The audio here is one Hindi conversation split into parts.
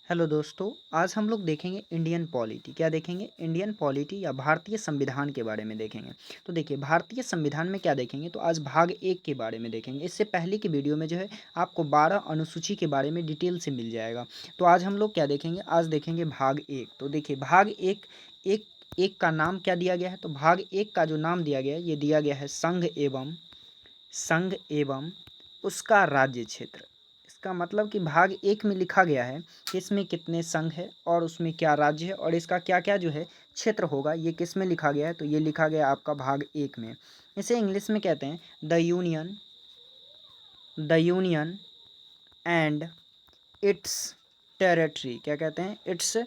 हेलो दोस्तों। आज हम लोग देखेंगे इंडियन पॉलिटी। क्या देखेंगे? इंडियन पॉलिटी या भारतीय संविधान के बारे में देखेंगे। तो देखिए, भारतीय संविधान में क्या देखेंगे, तो आज भाग एक के बारे में देखेंगे। इससे पहले की वीडियो में जो है आपको 12 अनुसूची के बारे में डिटेल से मिल जाएगा। तो आज हम लोग क्या देखेंगे? आज देखेंगे भाग एक। तो देखिए, भाग एक एक एक का नाम क्या दिया गया है? तो भाग एक का जो नाम दिया गया है, ये दिया गया है संघ एवं उसका राज्य क्षेत्र। इसका मतलब कि भाग एक में लिखा गया है कि इसमें कितने संघ है और उसमें क्या राज्य है और इसका क्या क्या जो है क्षेत्र होगा। ये किस में लिखा गया है? तो ये लिखा गया है आपका भाग एक में। इसे इंग्लिश में कहते हैं the union and it's territory. क्या कहते हैं? It's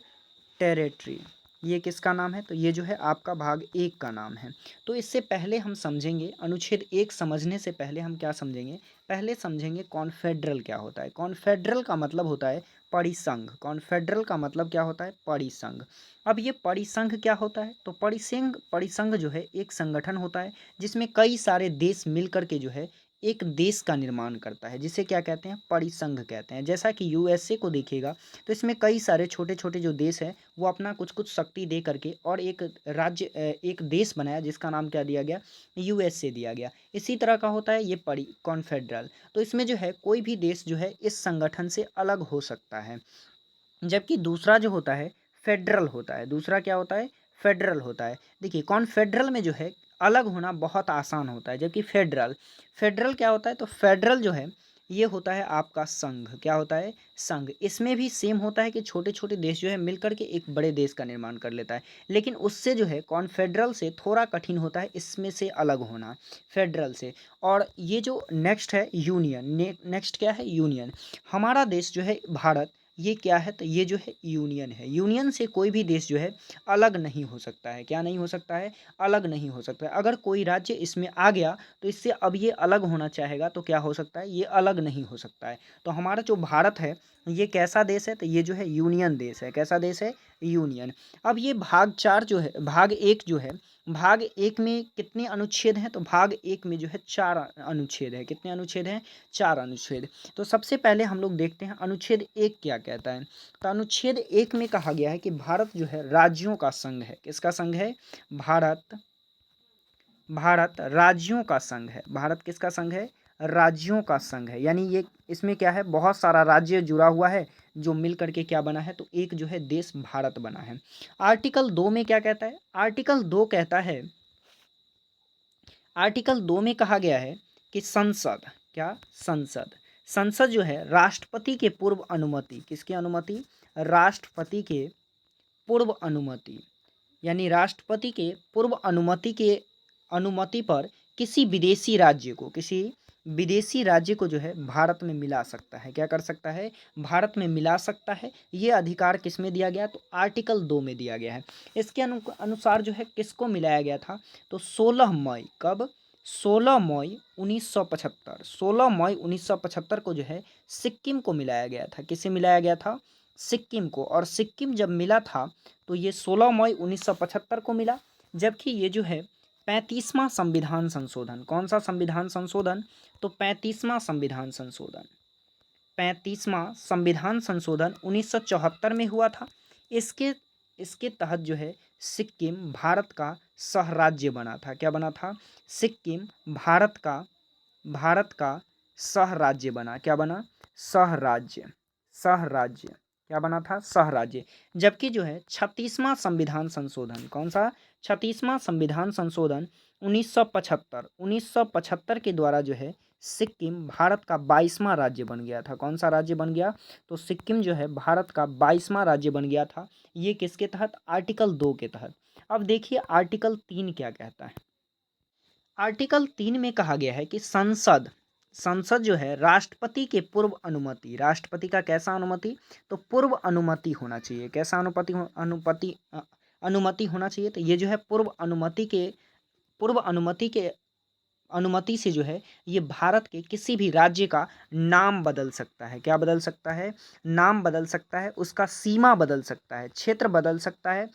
territory. ये किसका नाम है? तो ये जो है आपका भाग एक का नाम है। तो इससे पहले हम समझेंगे अनुच्छेद एक। समझने से पहले हम क्या समझेंगे? पहले समझेंगे कॉन्फेडरल क्या होता है। कॉन्फेडरल का मतलब होता है परिसंघ। कॉन्फेडरल का मतलब क्या होता है? परिसंघ। अब ये परिसंघ क्या होता है? तो परिसंघ जो है एक संगठन होता है जिसमें कई सारे देश मिल करके जो है एक देश का निर्माण करता है, जिसे क्या कहते हैं? परिसंघ कहते हैं। जैसा कि यूएसए को देखिएगा तो इसमें कई सारे छोटे छोटे जो देश हैं वो अपना कुछ कुछ शक्ति दे करके और एक राज्य एक देश बनाया जिसका नाम क्या दिया गया? यूएसए दिया गया। इसी तरह का होता है ये पड़ी कॉन्फेडरल। तो इसमें जो है कोई भी देश जो है इस संगठन से अलग हो सकता है। जबकि दूसरा जो होता है फेडरल होता है। दूसरा क्या होता है? फेडरल होता है। देखिए, कॉन्फेडरल में जो है अलग होना बहुत आसान होता है, जबकि फेडरल फेडरल क्या होता है? तो फेडरल जो है ये होता है आपका संघ। क्या होता है? संघ। इसमें भी सेम होता है कि छोटे छोटे देश जो है मिलकर के एक बड़े देश का निर्माण कर लेता है, लेकिन उससे जो है कॉन्फेडरल से थोड़ा कठिन होता है इसमें से अलग होना फेडरल से। और ये जो नेक्स्ट है यूनियन। नेक्स्ट क्या है? यूनियन। हमारा देश जो है भारत, ये क्या है? तो ये जो है यूनियन है। यूनियन से कोई भी देश जो है अलग नहीं हो सकता है। क्या नहीं हो सकता है? अलग नहीं हो सकता है। अगर कोई राज्य इसमें आ गया तो इससे अब ये अलग होना चाहेगा तो क्या हो सकता है? ये अलग नहीं हो सकता है। तो हमारा जो भारत है ये कैसा देश है? तो ये जो है यूनियन देश है। कैसा देश है? यूनियन। अब ये भाग चार जो है, भाग एक जो है, भाग एक में कितने अनुच्छेद हैं? तो भाग एक में जो है 4 अनुच्छेद है। कितने अनुच्छेद हैं? 4 अनुच्छेद। तो सबसे पहले हम लोग देखते हैं अनुच्छेद एक क्या कहता है। तो अनुच्छेद एक में कहा गया है कि भारत जो है राज्यों का संघ है। किसका संघ है? भारत भारत राज्यों का संघ है। भारत किसका संघ है? राज्यों का संघ है। यानी ये इसमें क्या है? बहुत सारा राज्य जुड़ा हुआ है जो मिल करके क्या बना है? तो एक जो है देश भारत बना है। आर्टिकल 2 में क्या कहता है? आर्टिकल 2 कहता है, आर्टिकल 2 में कहा गया है कि संसद, क्या? संसद। संसद जो है राष्ट्रपति के पूर्व अनुमति, किसकी अनुमति? राष्ट्रपति के पूर्व अनुमति। यानी राष्ट्रपति के पूर्व अनुमति पर किसी विदेशी राज्य को जो है भारत में मिला सकता है। क्या कर सकता है? भारत में मिला सकता है। ये अधिकार किस में दिया गया? तो आर्टिकल 2 में दिया गया है। इसके अनुसार जो है किसको मिलाया गया था? तो 16 मई, कब? 16 मई 1975। 16 मई 1975 को जो है सिक्किम को मिलाया गया था। किसे मिलाया गया था? सिक्किम को। और सिक्किम जब मिला था तो ये 16 मई 1975 को मिला। जबकि ये जो है 35वां संविधान संशोधन, कौन सा संविधान संशोधन? तो 35वां संविधान संशोधन, 35वां संविधान संशोधन 1974 में हुआ था। इसके इसके तहत जो है सिक्किम भारत का सह राज्य बना था। क्या बना था? सिक्किम भारत का सह राज्य बना। क्या बना? सह राज्य। सह राज्य क्या बना था? सह राज्य। जबकि जो है 36वां संविधान संशोधन, कौन सा? 36वां संविधान संशोधन 1975 के द्वारा जो है सिक्किम भारत का 22वां राज्य बन गया था। कौन सा राज्य बन गया? तो सिक्किम जो है भारत का 22वां राज्य बन गया था। ये किसके तहत? आर्टिकल 2 के तहत। अब देखिए आर्टिकल 3 क्या कहता है। आर्टिकल 3 में कहा गया है कि संसद संसद जो है राष्ट्रपति के पूर्व अनुमति, राष्ट्रपति का कैसा अनुमति? तो पूर्व अनुमति होना चाहिए। कैसा अनुमति होना चाहिए? तो ये जो है पूर्व अनुमति के अनुमति से जो है ये भारत के किसी भी राज्य का नाम बदल सकता है। क्या बदल सकता है? नाम बदल सकता है, उसका सीमा बदल सकता है, क्षेत्र बदल सकता है,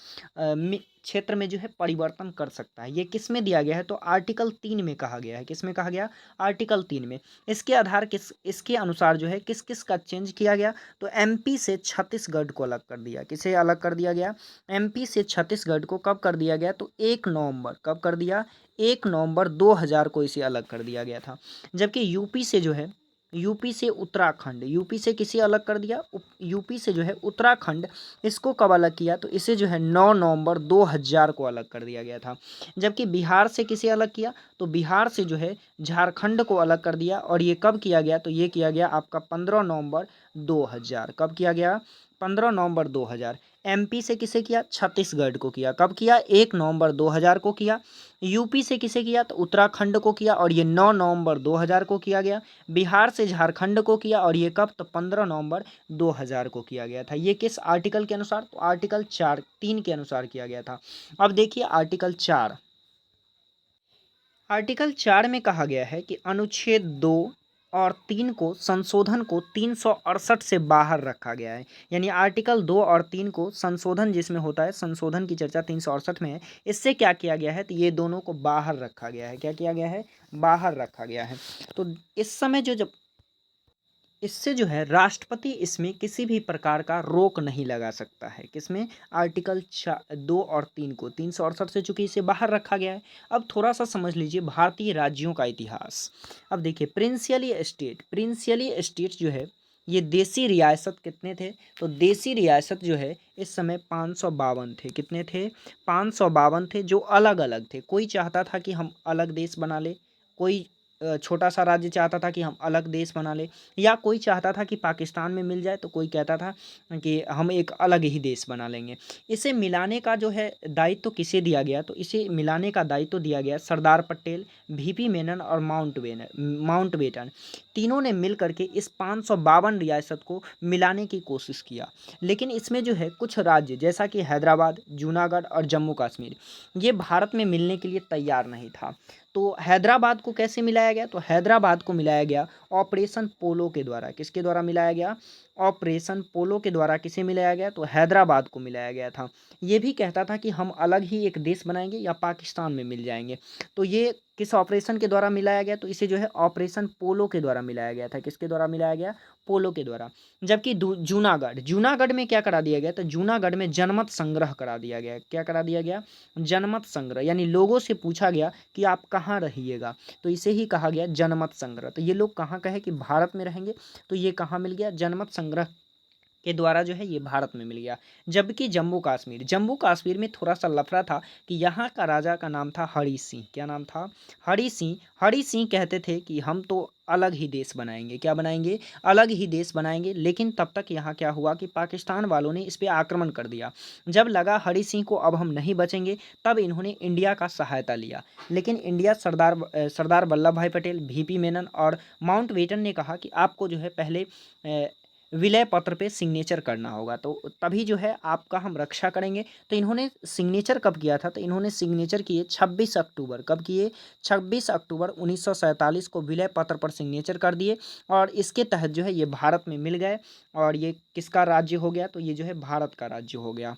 क्षेत्र में जो है परिवर्तन कर सकता है। ये किस में दिया गया है? तो आर्टिकल 3 में कहा गया है। किस में कहा गया? आर्टिकल 3 में। इसके अनुसार जो है किस किस का चेंज किया गया? तो एमपी से छत्तीसगढ़ को अलग कर दिया। किसे अलग कर दिया गया? एमपी से छत्तीसगढ़ को कब कर दिया गया? तो 1 नवंबर, कब कर दिया? 1 नवंबर 2000 को इसे अलग कर दिया गया था। जबकि यूपी से जो है, यूपी से उत्तराखंड, यूपी से किसे अलग कर दिया? यूपी से जो है उत्तराखंड, इसको कब अलग किया? तो इसे जो है 9 नवंबर 2000 को अलग कर दिया गया था। जबकि बिहार से किसे अलग किया? तो बिहार से जो है झारखंड को अलग कर दिया, और ये कब किया गया? तो ये किया गया आपका 15 नवंबर 2000। कब किया गया? 15 नवंबर 2000। एमपी से किसे किया? छत्तीसगढ़ को किया। कब किया? 1 नवंबर 2000 को किया। यूपी से किसे किया? तो उत्तराखंड को किया, और ये 9 नवंबर 2000 को किया गया। बिहार से झारखंड को किया, और ये कब? तो 15 नवंबर 2000 को किया गया था। ये किस आर्टिकल के अनुसार? तो आर्टिकल 3 के अनुसार किया गया था। अब देखिए आर्टिकल 4। आर्टिकल 4 में कहा गया है कि अनुच्छेद 2 और 3 को संशोधन को 368 से बाहर रखा गया है। यानी आर्टिकल 2 और 3 को संशोधन जिसमें होता है, संशोधन की चर्चा 368 में है। इससे क्या किया गया है? तो ये दोनों को बाहर रखा गया है। क्या किया गया है? बाहर रखा गया है। तो इस समय जब इससे जो है राष्ट्रपति इसमें किसी भी प्रकार का रोक नहीं लगा सकता है। किसमें? आर्टिकल 2 और 3 को 368 से, चूंकि इसे बाहर रखा गया है। अब थोड़ा सा समझ लीजिए भारतीय राज्यों का इतिहास। अब देखिए प्रिंसियली स्टेट जो है, ये देसी रियासत कितने थे? तो देसी रियासत जो है इस समय 552 थे। कितने थे? 552 थे, जो अलग अलग थे। कोई चाहता था कि हम अलग देश बना ले, कोई छोटा सा राज्य चाहता था कि हम अलग देश बना ले, या कोई चाहता था कि पाकिस्तान में मिल जाए, तो कोई कहता था कि हम एक अलग ही देश बना लेंगे। इसे मिलाने का जो है दायित्व किसे दिया गया? तो इसे मिलाने का दायित्व दिया गया सरदार पटेल, वीपी मेनन और माउंटबेटन। तीनों ने मिल करके इस 552 रियासत को मिलाने की कोशिश किया। लेकिन इसमें जो है कुछ राज्य, जैसा कि हैदराबाद, जूनागढ़ और जम्मू कश्मीर, ये भारत में मिलने के लिए तैयार नहीं था। तो हैदराबाद को कैसे मिलाया गया? तो हैदराबाद को मिलाया गया ऑपरेशन पोलो के द्वारा। किसके द्वारा मिलाया गया? ऑपरेशन पोलो के द्वारा। किसे मिलाया गया? तो हैदराबाद को मिलाया गया था। ये भी कहता था कि हम अलग ही एक देश बनाएंगे या पाकिस्तान में मिल जाएंगे। तो ये किस ऑपरेशन के द्वारा मिलाया गया? तो इसे जो है ऑपरेशन पोलो के द्वारा मिलाया गया था। किसके द्वारा मिलाया गया? पोलो के द्वारा। जबकि जूनागढ़ में क्या करा दिया गया? तो जूनागढ़ में जनमत संग्रह करा दिया गया। क्या करा दिया गया? जनमत संग्रह, यानी लोगों से पूछा गया कि आप कहाँ रहिएगा, तो इसे ही कहा गया जनमत संग्रह। तो ये लोग कहाँ कहे कि भारत में रहेंगे, तो ये कहाँ मिल गया? जनमत संग्रह के द्वारा जो है ये भारत में मिल गया। जबकि जम्मू कश्मीर में थोड़ा सा लफड़ा था कि यहाँ का राजा का नाम था हरि सिंह। क्या नाम था? हरि सिंह कहते थे कि हम तो अलग ही देश बनाएंगे। क्या बनाएंगे? अलग ही देश बनाएंगे। लेकिन तब तक यहाँ क्या हुआ कि पाकिस्तान वालों ने इस पर आक्रमण कर दिया। जब लगा हरि सिंह को अब हम नहीं बचेंगे, तब इन्होंने इंडिया का सहायता लिया। लेकिन इंडिया सरदार वल्लभ भाई पटेल, वीपी मेनन और माउंटबेटन ने कहा कि आपको जो है पहले विलय पत्र पे सिग्नेचर करना होगा, तो तभी जो है आपका हम रक्षा करेंगे। तो इन्होंने सिग्नेचर कब किया था? तो इन्होंने सिग्नेचर किए 26 अक्टूबर। कब किए? 26 अक्टूबर 1947 को विलय पत्र पर सिग्नेचर कर दिए, और इसके तहत जो है ये भारत में मिल गए, और ये किसका राज्य हो गया? तो ये जो है भारत का राज्य हो गया।